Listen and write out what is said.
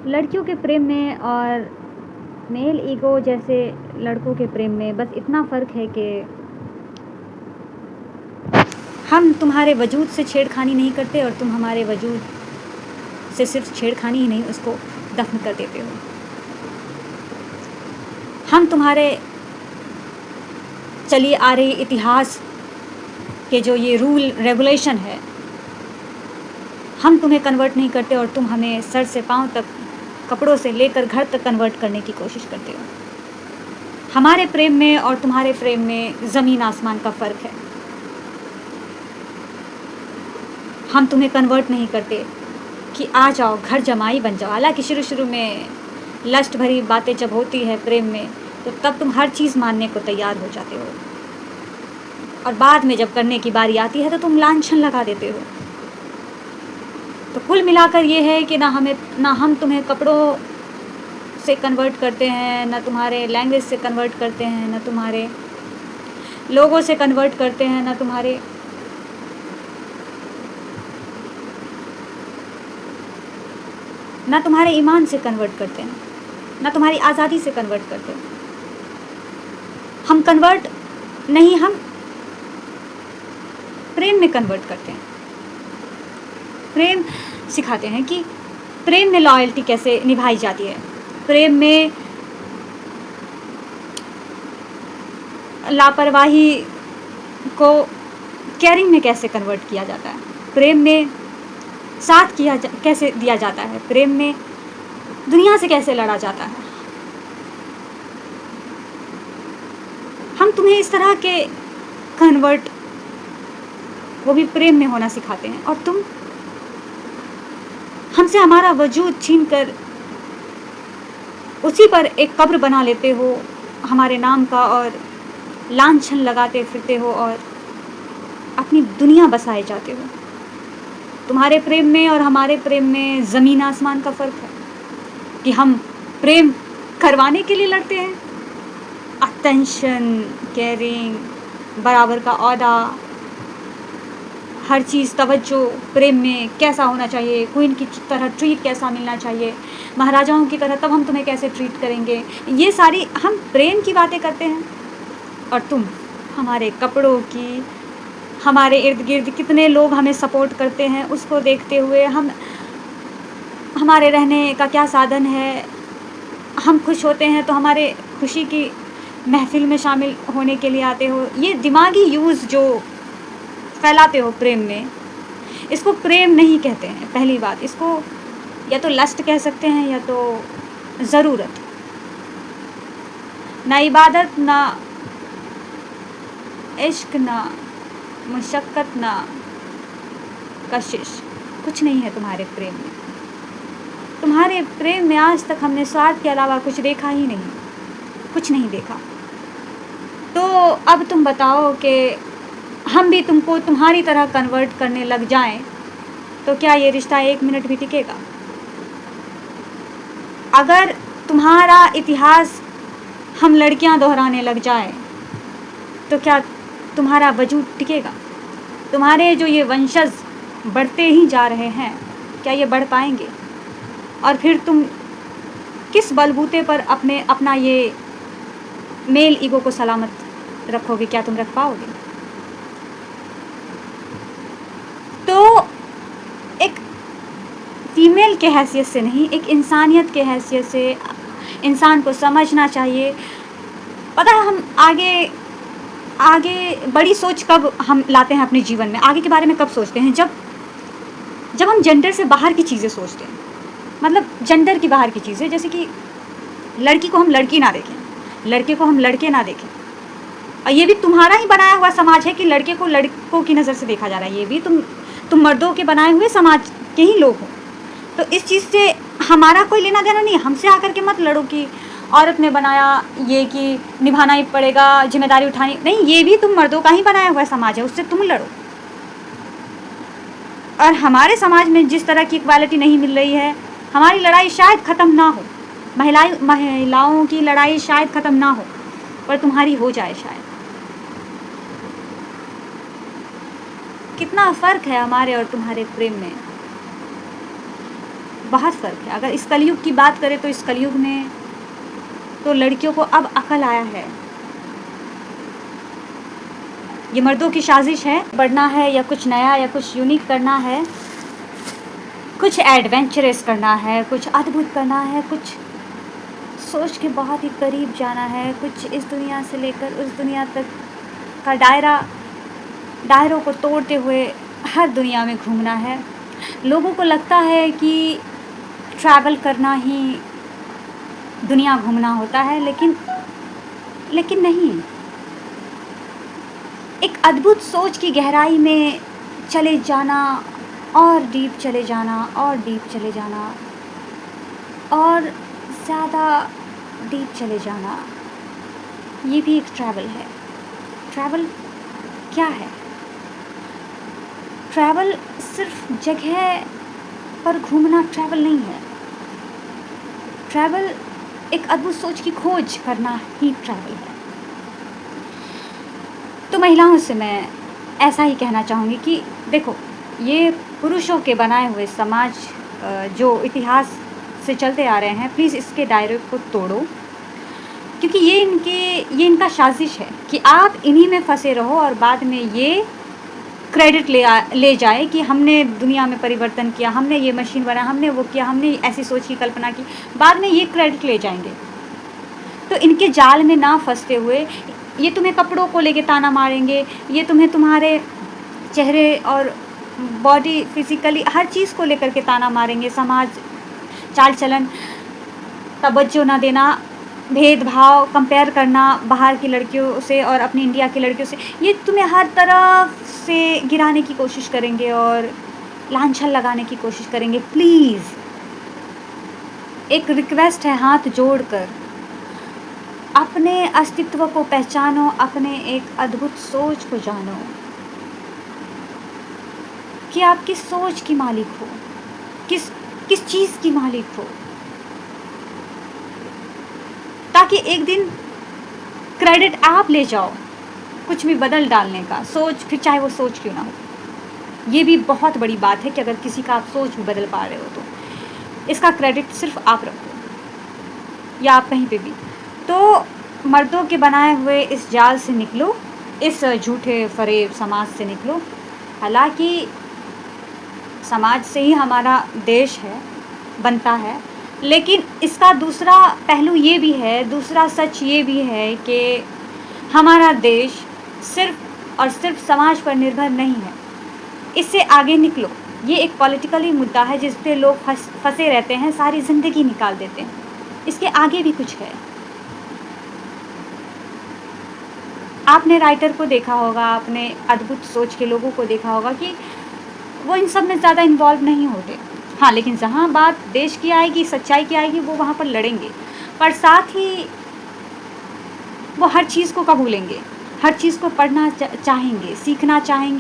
लड़कियों के प्रेम में और मेल ईगो जैसे लड़कों के प्रेम में बस इतना फ़र्क है कि हम तुम्हारे वजूद से छेड़खानी नहीं करते और तुम हमारे वजूद से सिर्फ छेड़खानी ही नहीं, उसको दफन कर देते हो। हम तुम्हारे चलिए आ रहे इतिहास के जो ये रूल रेगुलेशन है, हम तुम्हें कन्वर्ट नहीं करते और तुम हमें सर से पाँव तक, कपड़ों से लेकर घर तक कन्वर्ट करने की कोशिश करते हो। हमारे प्रेम में और तुम्हारे प्रेम में ज़मीन आसमान का फ़र्क है। हम तुम्हें कन्वर्ट नहीं करते कि आ जाओ घर जमाई बन जाओ। हालांकि शुरू में लस्ट भरी बातें जब होती है प्रेम में, तो तब तुम हर चीज़ मानने को तैयार हो जाते हो, और बाद में जब करने की बारी आती है तो तुम लांछन लगा देते हो। तो कुल मिलाकर ये है कि ना हम तुम्हें कपड़ों से कन्वर्ट करते हैं, ना तुम्हारे लैंग्वेज से कन्वर्ट करते हैं, ना तुम्हारे लोगों से कन्वर्ट करते हैं, ना तुम्हारे ईमान से कन्वर्ट करते हैं, ना तुम्हारी आज़ादी से कन्वर्ट करते हैं। हम कन्वर्ट नहीं, हम प्रेम में कन्वर्ट करते हैं। प्रेम सिखाते हैं कि प्रेम में लॉयल्टी कैसे निभाई जाती है, प्रेम में लापरवाही को केयरिंग में कैसे कन्वर्ट किया जाता है, प्रेम में साथ कैसे दिया जाता है, प्रेम में दुनिया से कैसे लड़ा जाता है। हम तुम्हें इस तरह के कन्वर्ट, वो भी प्रेम में होना सिखाते हैं, और तुम हमसे हमारा वजूद छीनकर उसी पर एक कब्र बना लेते हो हमारे नाम का, और लांछन लगाते फिरते हो और अपनी दुनिया बसाए जाते हो। तुम्हारे प्रेम में और हमारे प्रेम में ज़मीन आसमान का फ़र्क है कि हम प्रेम करवाने के लिए लड़ते हैं, अटेंशन, केयरिंग, बराबर का औहदा, हर चीज़ तवज्जो प्रेम में कैसा होना चाहिए, क्वीन की तरह ट्रीट कैसा मिलना चाहिए, महाराजाओं की तरह तब हम तुम्हें कैसे ट्रीट करेंगे। ये सारी हम प्रेम की बातें करते हैं, और तुम हमारे कपड़ों की, हमारे इर्द गिर्द कितने लोग हमें सपोर्ट करते हैं उसको देखते हुए, हमारे रहने का क्या साधन है, हम खुश होते हैं तो हमारे खुशी की महफिल में शामिल होने के लिए आते हो। ये दिमागी यूज़ जो फैलाते हो प्रेम में, इसको प्रेम नहीं कहते हैं। पहली बात, इसको या तो लस्ट कह सकते हैं या तो ज़रूरत। ना इबादत, ना इश्क, ना मुशक्क़त, ना कशिश, कुछ नहीं है तुम्हारे प्रेम में। तुम्हारे प्रेम में आज तक हमने स्वार्थ के अलावा कुछ देखा ही नहीं, कुछ नहीं देखा। तो अब तुम बताओ कि हम भी तुमको तुम्हारी तरह कन्वर्ट करने लग जाएं, तो क्या ये रिश्ता 1 मिनट भी टिकेगा? अगर तुम्हारा इतिहास हम लड़कियां दोहराने लग जाएं, तो क्या तुम्हारा वजूद टिकेगा? तुम्हारे जो ये वंशज बढ़ते ही जा रहे हैं, क्या ये बढ़ पाएंगे? और फिर तुम किस बलबूते पर अपना ये मेल ईगो को सलामत रखोगे? क्या तुम रख पाओगे? तो एक फीमेल के हैसियत से नहीं, एक इंसानियत के हैसियत से इंसान को समझना चाहिए। पता है, हम आगे बड़ी सोच कब हम लाते हैं अपने जीवन में, आगे के बारे में कब सोचते हैं? जब हम जेंडर से बाहर की चीज़ें सोचते हैं, मतलब जेंडर की बाहर की चीज़ें, जैसे कि लड़की को हम लड़की ना देखें, लड़के को हम लड़के ना देखें। और ये भी तुम्हारा ही बनाया हुआ समाज है कि लड़के को लड़कों की नज़र से देखा जा रहा है। ये भी तुम मर्दों के बनाए हुए समाज के ही लोग हो। तो इस चीज़ से हमारा कोई लेना देना नहीं है। हमसे आकर के मत लड़ो कि औरत ने बनाया ये कि निभाना ही पड़ेगा, जिम्मेदारी उठानी नहीं। ये भी तुम मर्दों का ही बनाया हुआ समाज है, उससे तुम लड़ो। और हमारे समाज में जिस तरह की इक्वालिटी नहीं मिल रही है, हमारी लड़ाई शायद ख़त्म ना हो, महिलाओं की लड़ाई शायद ख़त्म ना हो, पर तुम्हारी हो जाए शायद। कितना फ़र्क है हमारे और तुम्हारे प्रेम में। बहुत फ़र्क है। अगर इस कलयुग की बात करें तो इस कलयुग में तो लड़कियों को अब अकल आया है। ये मर्दों की साजिश है, बढ़ना है या कुछ नया या कुछ यूनिक करना है, कुछ एडवेंचरस करना है, कुछ अद्भुत करना है, कुछ सोच के बहुत ही करीब जाना है, कुछ इस दुनिया से लेकर उस दुनिया तक का दायरों को तोड़ते हुए हर दुनिया में घूमना है। लोगों को लगता है कि ट्रैवल करना ही दुनिया घूमना होता है, लेकिन नहीं। एक अद्भुत सोच की गहराई में चले जाना और डीप चले जाना और डीप चले जाना और ज़्यादा डीप चले जाना, ये भी एक ट्रैवल है। ट्रैवल क्या है? ट्रैवल सिर्फ जगह पर घूमना ट्रैवल नहीं है। ट्रैवल एक अद्भुत सोच की खोज करना ही ट्रैवल है। तो महिलाओं से मैं ऐसा ही कहना चाहूँगी कि देखो, ये पुरुषों के बनाए हुए समाज जो इतिहास से चलते आ रहे हैं, प्लीज़ इसके दायरे को तोड़ो, क्योंकि ये इनका साजिश है कि आप इन्हीं में फंसे रहो और बाद में ये क्रेडिट ले जाए कि हमने दुनिया में परिवर्तन किया, हमने ये मशीन बनाया, हमने वो किया, हमने ऐसी सोच की कल्पना की, बाद में ये क्रेडिट ले जाएंगे। तो इनके जाल में ना फंसते हुए ये तुम्हें कपड़ों को लेके ताना मारेंगे, ये तुम्हें तुम्हारे चेहरे और बॉडी फिज़िकली हर चीज़ को लेकर के ताना मारेंगे। समाज, चाल चलन, तवज्जो ना देना, भेदभाव, कंपेयर करना बाहर की लड़कियों से और अपनी इंडिया की लड़कियों से, ये तुम्हें हर तरफ से गिराने की कोशिश करेंगे और लांछन लगाने की कोशिश करेंगे। प्लीज़ एक रिक्वेस्ट है हाथ जोड़कर, अपने अस्तित्व को पहचानो, अपने एक अद्भुत सोच को जानो कि आप किस सोच की मालिक हो, किस चीज़ की मालिक हो, ताकि एक दिन क्रेडिट आप ले जाओ कुछ भी बदल डालने का, सोच, फिर चाहे वो सोच क्यों ना हो। ये भी बहुत बड़ी बात है कि अगर किसी का आप सोच भी बदल पा रहे हो तो इसका क्रेडिट सिर्फ आप रखो या आप कहीं पे भी। तो मर्दों के बनाए हुए इस जाल से निकलो, इस झूठे फरेब समाज से निकलो। हालांकि समाज से ही हमारा देश है, बनता है, लेकिन इसका दूसरा पहलू ये भी है, दूसरा सच ये भी है कि हमारा देश सिर्फ और सिर्फ समाज पर निर्भर नहीं है। इससे आगे निकलो। ये एक पॉलिटिकली मुद्दा है जिस पे लोग फंसे रहते हैं, सारी ज़िंदगी निकाल देते हैं। इसके आगे भी कुछ है। आपने राइटर को देखा होगा, आपने अद्भुत सोच के लोगों को देखा होगा कि वो इन सब में ज़्यादा इन्वॉल्व नहीं होते। हाँ, लेकिन जहाँ बात देश की आएगी, सच्चाई की आएगी, वो वहाँ पर लड़ेंगे, पर साथ ही वो हर चीज़ को कबूलेंगे, हर चीज़ को पढ़ना चाहेंगे, सीखना चाहेंगे।